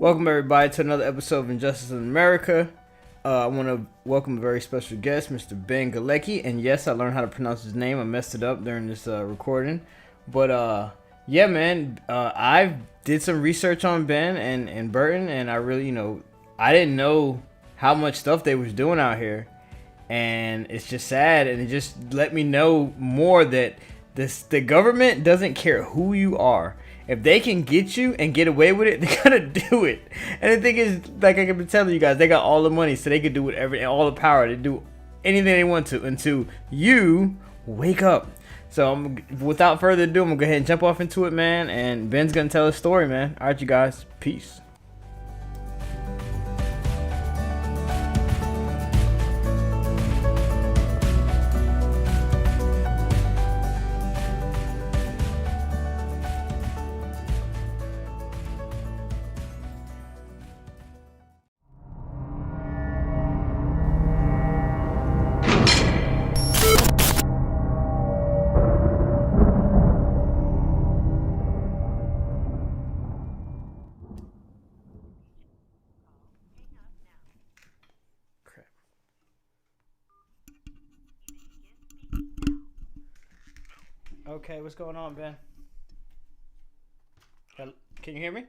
Welcome everybody to another episode of Injustice in America. I want to welcome a very special guest, Mr. Ben GALECKI. And yes, I learned how to pronounce his name. I messed it up during this recording. But yeah, man, I did some research on Ben and Burton, and I really, I didn't know how much stuff they was doing out here. And it's just sad, and it just let me know more that the government doesn't care who you are. If they can get you and get away with it, they're gonna do it. And the thing is, like I've been telling you guys, they got all the money, so they can do whatever, and all the power to do anything they want to until you wake up. So without further ado, I'm gonna go ahead and jump off into it, man. And Ben's gonna tell his story, man. All right, you guys, peace. Okay, what's going on, Ben? Can you hear me?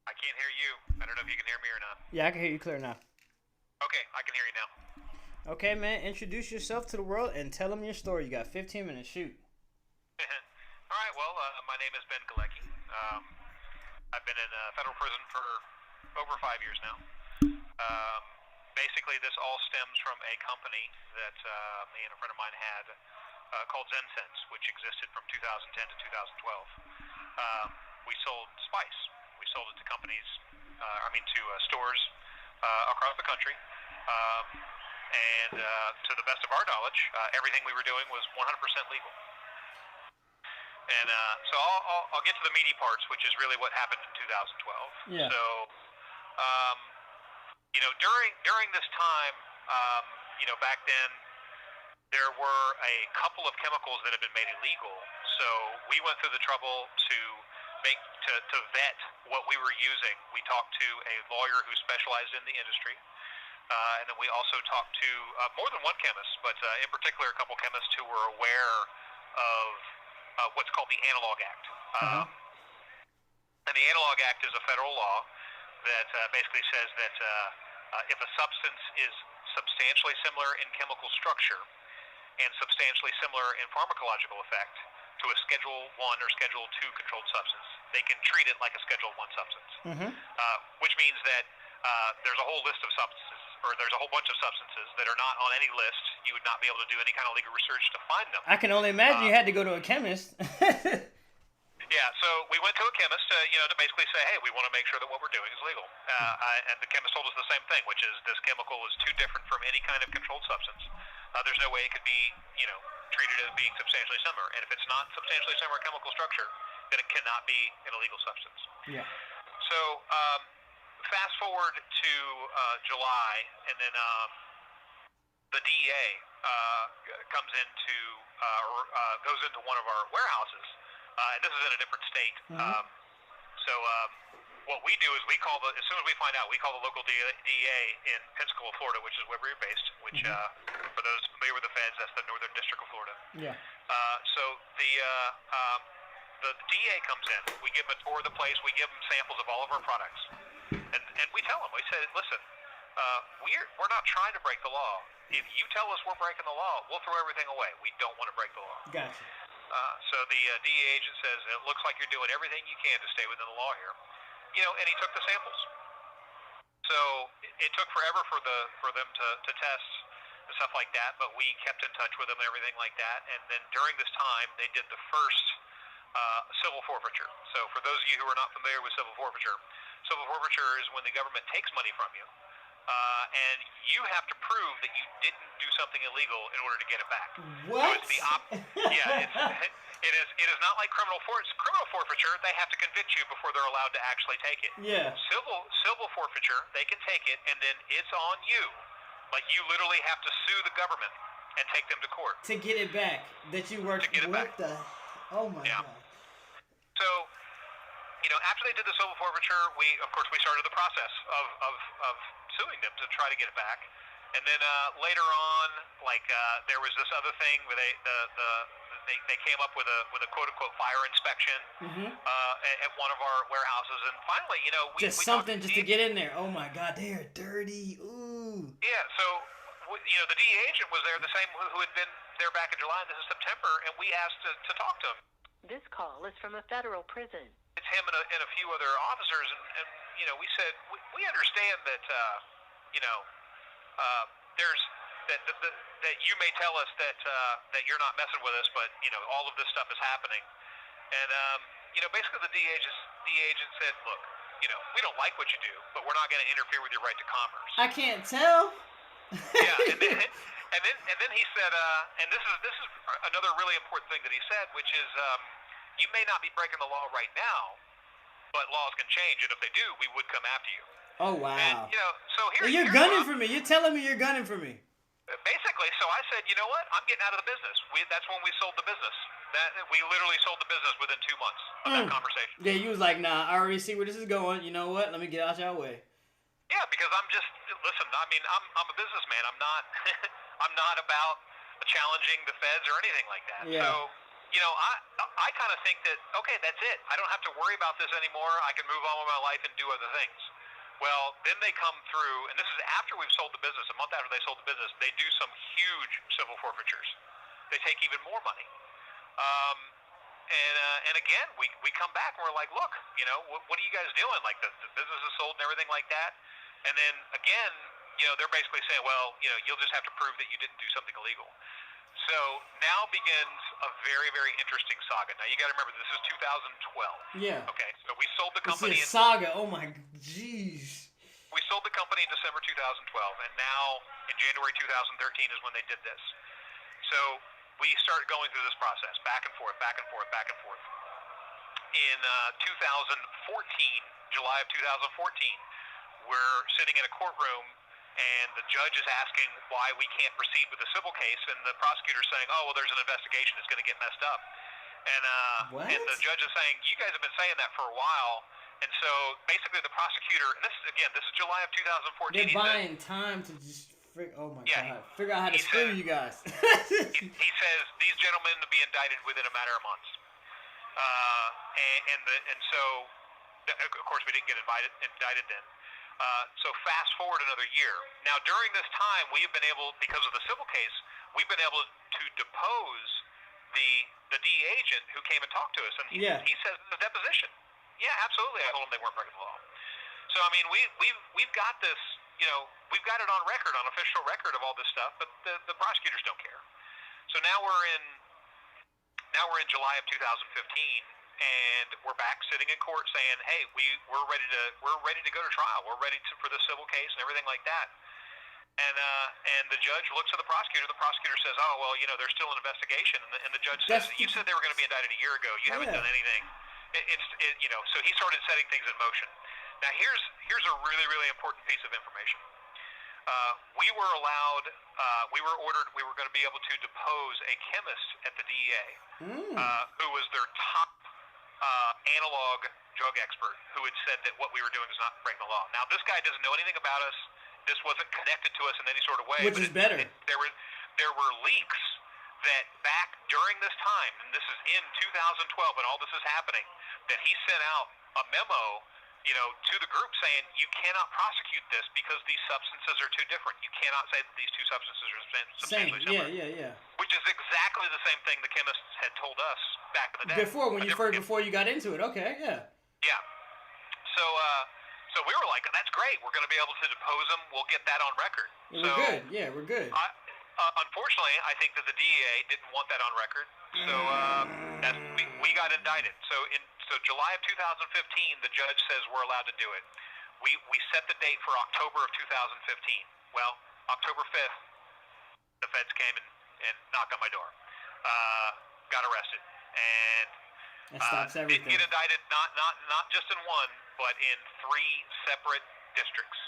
I can't hear you. I don't know if you can hear me or not. Yeah, I can hear you clear now. Okay, I can hear you now. Okay, man, introduce yourself to the world and tell them your story. You got 15 minutes, shoot. All right, well, my name is Ben GALECKI. I've been in federal prison for over 5 years now. Basically, this all stems from a company that me and a friend of mine had called ZenSense, which existed from 2010 to 2012. We sold spice. We sold it to companies, to stores across the country. And to the best of our knowledge, everything we were doing was 100% legal. And so I'll get to the meaty parts, which is really what happened in 2012. Yeah. So, during this time, back then, there were a couple of chemicals that had been made illegal. So we went through the trouble to vet what we were using. We talked to a lawyer who specialized in the industry. And then we also talked to more than one chemist, but in particular a couple chemists who were aware of what's called the Analog Act. And the Analog Act is a federal law that basically says that if a substance is substantially similar in chemical structure and substantially similar in pharmacological effect to a Schedule 1 or Schedule 2 controlled substance, they can treat it like a Schedule 1 substance, which means that there's a whole list of substances, or there's a whole bunch of substances that are not on any list. You would not be able to do any kind of legal research to find them. I can only imagine you had to go to a chemist. Yeah, so we went to a chemist, to basically say, hey, we want to make sure that what we're doing is legal. And the chemist told us the same thing, which is this chemical is too different from any kind of controlled substance. There's no way it could be, treated as being substantially similar. And if it's not substantially similar chemical structure, then it cannot be an illegal substance. Yeah. So fast forward to July, and then the DEA comes into goes into one of our warehouses. And this is in a different state. What we do is as soon as we find out, we call the local DEA in Pensacola, Florida, which is where we're based, which, for those familiar with the feds, that's the Northern District of Florida. Yeah. So the DEA comes in, we give them a tour of the place, we give them samples of all of our products. And we tell them, we say, listen, we're not trying to break the law. If you tell us we're breaking the law, we'll throw everything away. We don't want to break the law. Gotcha. So the DEA agent says, it looks like you're doing everything you can to stay within the law here. And he took the samples. So it took forever for them to test and stuff like that, but we kept in touch with them and everything like that. And then during this time, they did the first civil forfeiture. So for those of you who are not familiar with civil forfeiture is when the government takes money from you, and you have to prove that you didn't do something illegal in order to get it back. What? So it is not like criminal forfeiture. They have to convict you before they're allowed to actually take it. Yeah. Civil forfeiture, they can take it, and then it's on you. Like, you literally have to sue the government and take them to court to get it back that you worked. To get it back. Oh my God. So, after they did the civil forfeiture, of course we started the process of suing them to try to get it back. And then later on, there was this other thing where they came up with a quote unquote fire inspection at one of our warehouses, and finally, we something just to get in there. Oh my God, they are dirty. Ooh. Yeah. So the DEA agent was there, the same who had been there back in July. This is September, and we asked to talk to him. This call is from a federal prison. It's him and a few other officers, and we said we understand that there's that you may tell us that you're not messing with us, but all of this stuff is happening, and basically the DEA agent said, look, we don't like what you do, but we're not going to interfere with your right to commerce. I can't tell. Yeah, and then he said, and this is another really important thing that he said, which is you may not be breaking the law right now, but laws can change, and if they do, we would come after you. Oh wow! And, so you're gunning for me. You're telling me you're gunning for me. Basically, so I said, you know what? I'm getting out of the business. That's when we sold the business. We literally sold the business within 2 months of that conversation. Yeah, you was like, nah, I already see where this is going. You know what? Let me get out your way. Yeah, because listen. I mean, I'm a businessman. I'm not I'm not about challenging the feds or anything like that. Yeah. So, I kind of think that okay, that's it. I don't have to worry about this anymore. I can move on with my life and do other things. Well, then they come through, and this is after we've sold the business. A month after they sold the business, they do some huge civil forfeitures. They take even more money. And again, we come back and we're like, look, what are you guys doing? Like the business is sold and everything like that. And then again, they're basically saying, well, you'll just have to prove that you didn't do something illegal. So now begins a very, very interesting saga. Now you got to remember, this is 2012. Yeah. Okay. So we sold the company. This is saga. Oh my, jeez. We sold the company in December 2012, and now in January 2013 is when they did this. So we started going through this process, back and forth, back and forth, back and forth. In 2014, July of 2014, we're sitting in a courtroom, and the judge is asking why we can't proceed with the civil case, and the prosecutor's saying, oh, well, there's an investigation, it's going to get messed up. And the judge is saying, you guys have been saying that for a while. And so basically the prosecutor, and this is July of 2014. They're buying time to just God, figure out how to screw you guys. he says these gentlemen to be indicted within a matter of months. And so, of course, we didn't get indicted then. So fast forward another year. Now, during this time, we have been able, because of the civil case, we've been able to depose the DEA agent who came and talked to us, and he says in the deposition, yeah, absolutely, I told them they weren't breaking the law. So I mean, we've got this, we've got it on record, on official record of all this stuff, but the prosecutors don't care. So now we're in July of 2015, and we're back sitting in court saying, hey, we're ready to go to trial. We're ready for the civil case and everything like that. And the judge looks at the prosecutor. The prosecutor says, oh, well, there's still an investigation. And the judge says, you said they were going to be indicted a year ago. You haven't done anything. So he started setting things in motion. Now, here's a really, really important piece of information. We were ordered, we were going to be able to depose a chemist at the DEA who was their top analog drug expert, who had said that what we were doing is not breaking the law. Now, this guy doesn't know anything about us. This wasn't connected to us in any sort of way. Which is better. There were leaks that back during this time, and this is in 2012 when all this is happening, that he sent out a memo, to the group saying, you cannot prosecute this because these substances are too different. You cannot say that these two substances are substantially similar. Yeah. Which is exactly the same thing the chemists had told us back in the day. Before you got into it, okay, yeah. Yeah. So we were like, that's great. We're going to be able to depose them. We'll get that on record. We're good. Yeah, we're good. Unfortunately, I think that the DEA didn't want that on record. So we got indicted. So July of 2015, the judge says we're allowed to do it. We set the date for October of 2015. Well, October 5th, the feds came and knocked on my door. Got arrested. And that stops everything. Didn't get indicted, not just in one, but in 3 separate districts.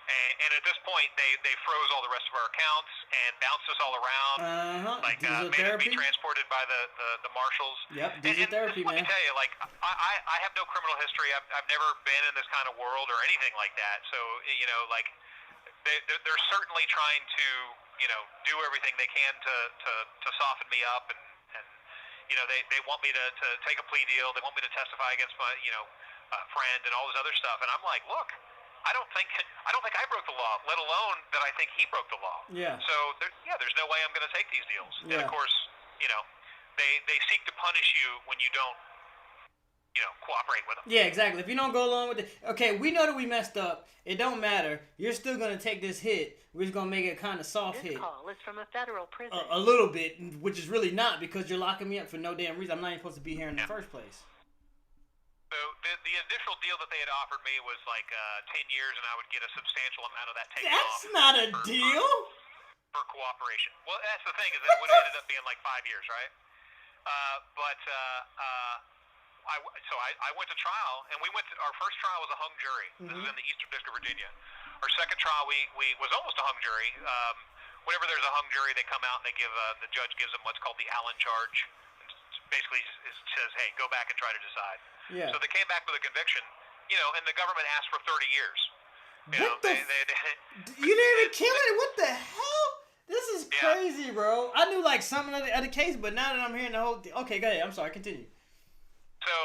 And at this point, they froze all the rest of our accounts and bounced us all around. Like Diesel made us be therapy. transported by the marshals. Yep, And, diesel and therapy, let me man. tell you, like I have no criminal history. I've never been in this kind of world or anything like that. So like they're certainly trying to do everything they can to soften me up and they want me to take a plea deal. They want me to testify against my friend and all this other stuff. And I'm like, look. I don't think I broke the law, let alone that I think he broke the law. Yeah. So there's no way I'm going to take these deals. Yeah. And of course, they seek to punish you when you don't, cooperate with them. Yeah, exactly. If you don't go along with it, okay, we know that we messed up. It don't matter. You're still gonna take this hit. We're just gonna make it kind of soft This hit. call is from a federal prison. A little bit, which is really not because you're locking me up for no damn reason. I'm not even supposed to be here in the first place. So the initial deal that they had offered me was like 10 years, and I would get a substantial amount of that taken off. That's not a deal. For cooperation. Well, that's the thing is that it would have ended up being like 5 years, right? I went to trial, and our first trial was a hung jury. This is in the Eastern District of Virginia. Our second trial, we was almost a hung jury. Whenever there's a hung jury, they come out and they give the judge gives them what's called the Allen charge. Basically, it says, hey, go back and try to decide. Yeah. So they came back with a conviction, and the government asked for 30 years. You didn't kill it? What the hell? This is crazy, bro. I knew like something of the case, but now that I'm hearing the whole thing. Okay, go ahead. I'm sorry. Continue. So,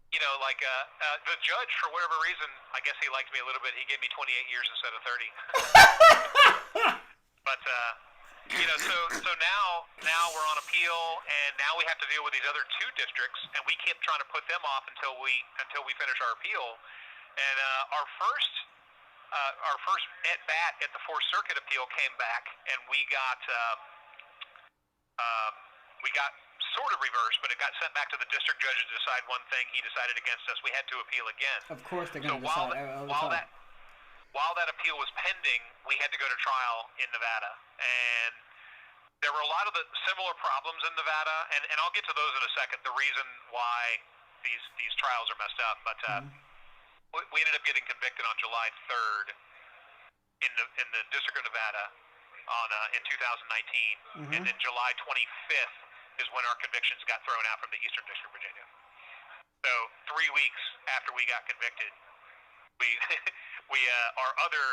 the judge, for whatever reason, I guess he liked me a little bit. He gave me 28 years instead of 30. But, so now we're on appeal, and now we have to deal with these other two districts, and we keep trying to put them off until we finish our appeal. And our first at bat at the Fourth Circuit appeal came back, and we got sort of reversed, but it got sent back to the district judge to decide one thing. He decided against us. We had to appeal again. Of course, they're going to decide. While that appeal was pending, we had to go to trial in Nevada, and there were a lot of the similar problems in Nevada, and I'll get to those in a second. The reason why these trials are messed up, but we ended up getting convicted on July 3rd in the District of Nevada in 2019, and then July 25th is when our convictions got thrown out from the Eastern District of Virginia. So 3 weeks after we got convicted, we our other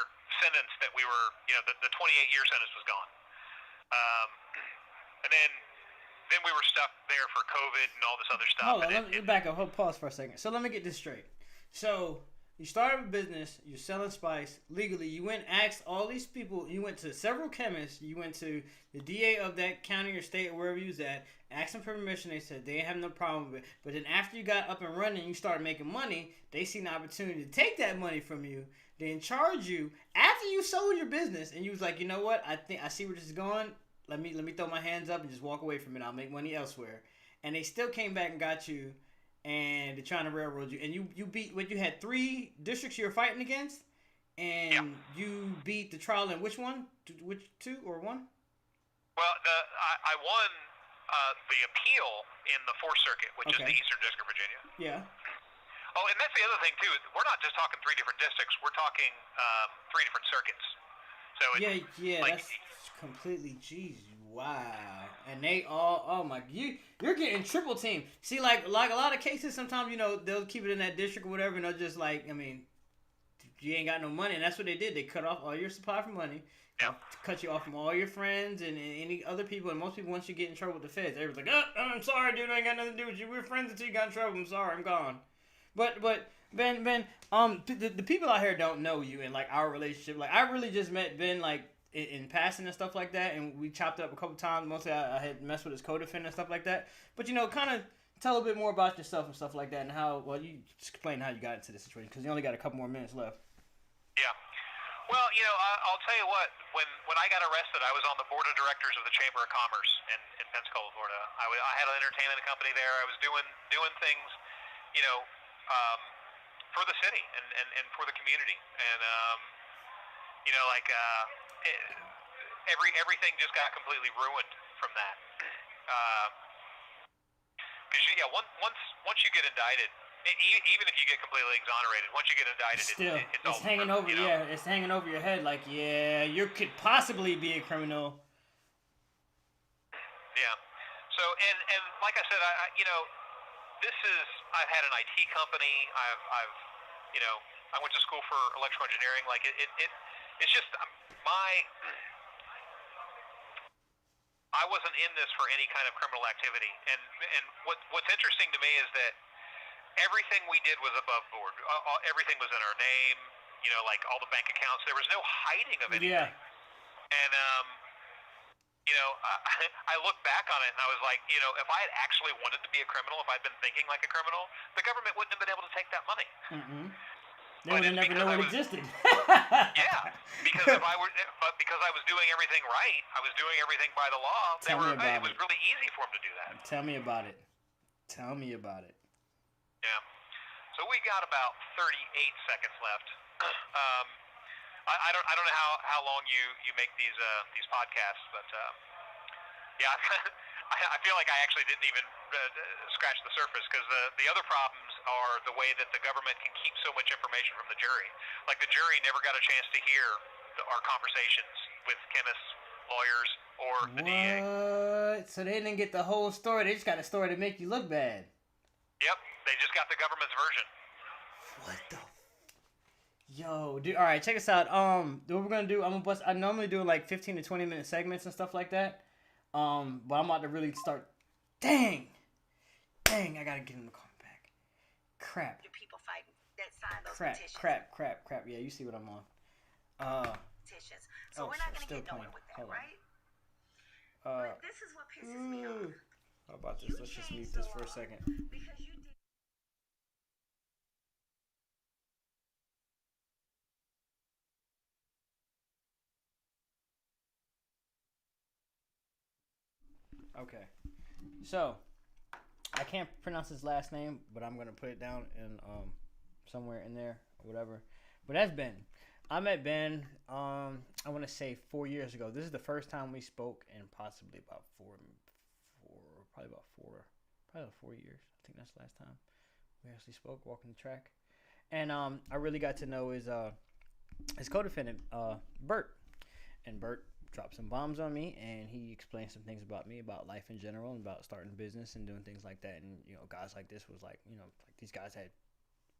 sentence that we were, the 28-year sentence was gone. And then we were stuck there for COVID and all this other stuff. Hold on, let me back up. Pause for a second. So let me get this straight. So you started a business, you're selling spice legally. You went asked all these people. You went to several chemists. You went to the DA of that county or state or wherever you was at. Asked them for permission. They said they didn't have no problem with it. But then after you got up and running, you started making money. They seen the opportunity to take that money from you, then charge you after you sold your business. And you was like, you know what? I think I see where this is going. Let me throw my hands up and just walk away from it. I'll make money elsewhere. And they still came back and got you. And they're trying to railroad you. And you beat what you had 3 districts you were fighting against, and you beat the trial in which one? Which 2 or 1? Well, I won the appeal in the Fourth Circuit, which is the Eastern District of Virginia. Yeah. Oh, and that's the other thing too. We're not just talking 3 different districts. We're talking 3 different circuits. So it's, that's completely wow. And they all, oh my, you're getting triple teamed. See, like a lot of cases, sometimes they'll keep it in that district or whatever, and they'll just you ain't got no money, and that's what they did. They cut off all your supply for money, cut you off from all your friends and any other people. And most people, once you get in trouble with the feds, everyone's like, I'm sorry, dude, I ain't got nothing to do with you. We're friends until you got in trouble. I'm sorry, I'm gone. But Ben, the people out here don't know you and like our relationship. Like I really just met Ben like in passing and stuff like that, and we chopped it up a couple times. Mostly I had messed with his co-defendant and stuff like that. But kind of tell a bit more about yourself and stuff like that, and how you explain how you got into this situation because you only got a couple more minutes left. Yeah. Well, I'll tell you what. When I got arrested, I was on the board of directors of the Chamber of Commerce in Pensacola, Florida. I had an entertainment company there. I was doing things, for the city and for the community, and everything just got completely ruined from that. Because once you get indicted, Even if you get completely exonerated, once you get indicted, Still, it's it's over. hanging over. You know. Yeah, it's hanging over your head. Like, yeah, you could possibly be a criminal. Yeah. So and like I said, this is I've had an IT company. I've I went to school for electrical engineering. Like it's just my I wasn't in this for any kind of criminal activity. And what's interesting to me is that everything we did was above board. Everything was in our name. Like all the bank accounts. There was no hiding of anything. Yeah. And I look back on it and I was like, if I had actually wanted to be a criminal, if I'd been thinking like a criminal, the government wouldn't have been able to take that money. They would have never known it existed. Yeah, because because I was doing everything right, I was doing everything by the law. It was really easy for them to do that. Tell me about it. Tell me about it. Yeah. So we got about 38 seconds left. I don't know how long you make these podcasts, but yeah, I feel like I actually didn't even scratch the surface, because the other problems are the way that the government can keep so much information from the jury. Like the jury never got a chance to hear our conversations with chemists, lawyers, or the DA. What? So they didn't get the whole story. They just got a story to make you look bad. Yep, they just got the government's version. What the? Yo, dude. All right, check us out. What we're gonna do? I normally do like 15 to 20 minute segments and stuff like that. But I'm about to really start. Dang, I gotta get him to call me back. Crap. The people fighting that signed those petitions. Crap. Yeah, you see what I'm on. Petitions. So we're not gonna get nowhere with that, right? But this is what pisses me off. How about this? Let's just mute this for a second. Because you did. Okay. So, I can't pronounce his last name, but I'm gonna put it down in somewhere in there or whatever. But that's Ben. I met Ben I want to say 4 years ago. This is the first time we spoke in possibly about probably about 4 years. I think that's the last time we actually spoke walking the track. And I really got to know his co-defendant Bert. And Bert dropped some bombs on me, and he explained some things about me, about life in general, and about starting a business and doing things like that. And guys like this was like, like these guys had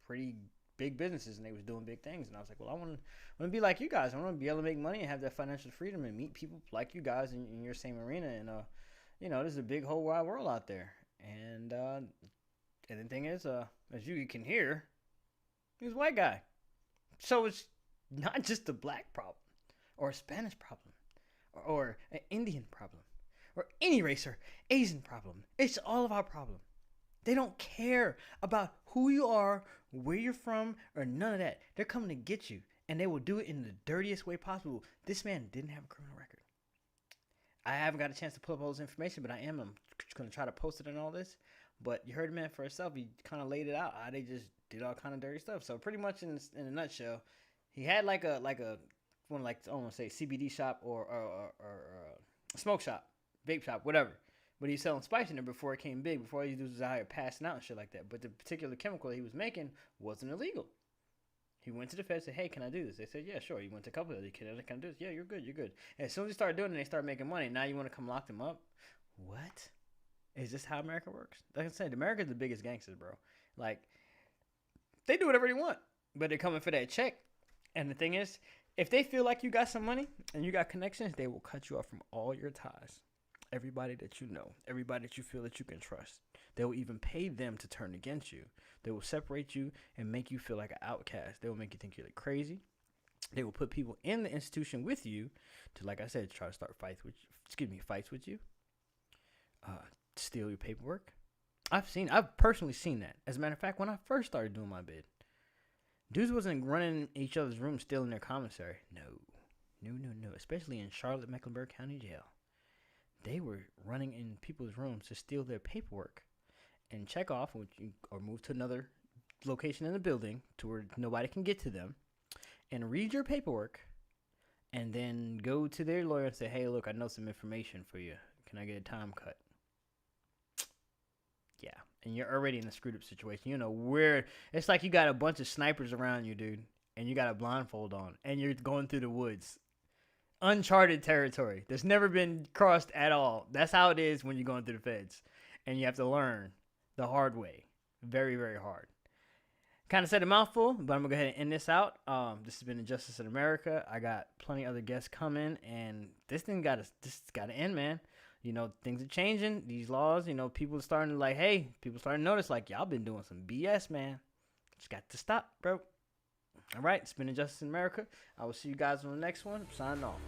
pretty big businesses and they was doing big things. And I was like, well, I want to be like you guys. I want to be able to make money and have that financial freedom and meet people like you guys in your same arena. And there's a big whole wide world out there. And the thing is, as you can hear, he's a white guy. So it's not just a black problem or a Spanish problem or an Indian problem or any race or Asian problem. It's all of our problem. They don't care about who you are, where you're from, or none of that. They're coming to get you, and they will do it in the dirtiest way possible. This man didn't have a criminal record. I haven't got a chance to pull up all this information, but I'm going to try to post it and all this. But you heard the man for himself. He kind of laid it out how they just did all kind of dirty stuff. So pretty much in a nutshell, he had like a I want to say CBD shop or a smoke shop, vape shop, whatever. But he was selling spice in there before it came big, before he was out here passing out and shit like that. But the particular chemical he was making wasn't illegal. He went to the feds and said, hey, can I do this? They said, yeah, sure. He went to a couple of them. Can I do this? Yeah, you're good. And as soon as he started doing it, they started making money. Now you want to come lock them up? What? Is this how America works? Like I said, America's the biggest gangsters, bro. Like, they do whatever they want, but they're coming for that check. And the thing is, if they feel like you got some money and you got connections, they will cut you off from all your ties. Everybody that you know, everybody that you feel that you can trust. They will even pay them to turn against you. They will separate you and make you feel like an outcast. They will make you think you're like crazy. They will put people in the institution with you to, like I said, try to start fights with you. Steal your paperwork. I've personally seen that. As a matter of fact, when I first started doing my bid, dudes wasn't running each other's rooms stealing their commissary. No. Especially in Charlotte, Mecklenburg County Jail. They were running in people's rooms to steal their paperwork and check off or move to another location in the building to where nobody can get to them and read your paperwork and then go to their lawyer and say, hey, look, I know some information for you. Can I get a time cut? Yeah, and you're already in a screwed up situation. You know where it's like you got a bunch of snipers around you, dude, and you got a blindfold on, and you're going through the woods, uncharted territory that's never been crossed at all. That's how it is when you're going through the feds, and you have to learn the hard way, very very hard. Kind of said a mouthful, but I'm gonna go ahead and end this out. This has been Injustice in America. I got plenty other guests coming, and this gotta end, man. You know, things are changing. These laws, you know, people are starting to people starting to notice, like, y'all been doing some BS, man. Just got to stop, bro. All right, it's been Injustice in America. I will see you guys on the next one. I'm signing off.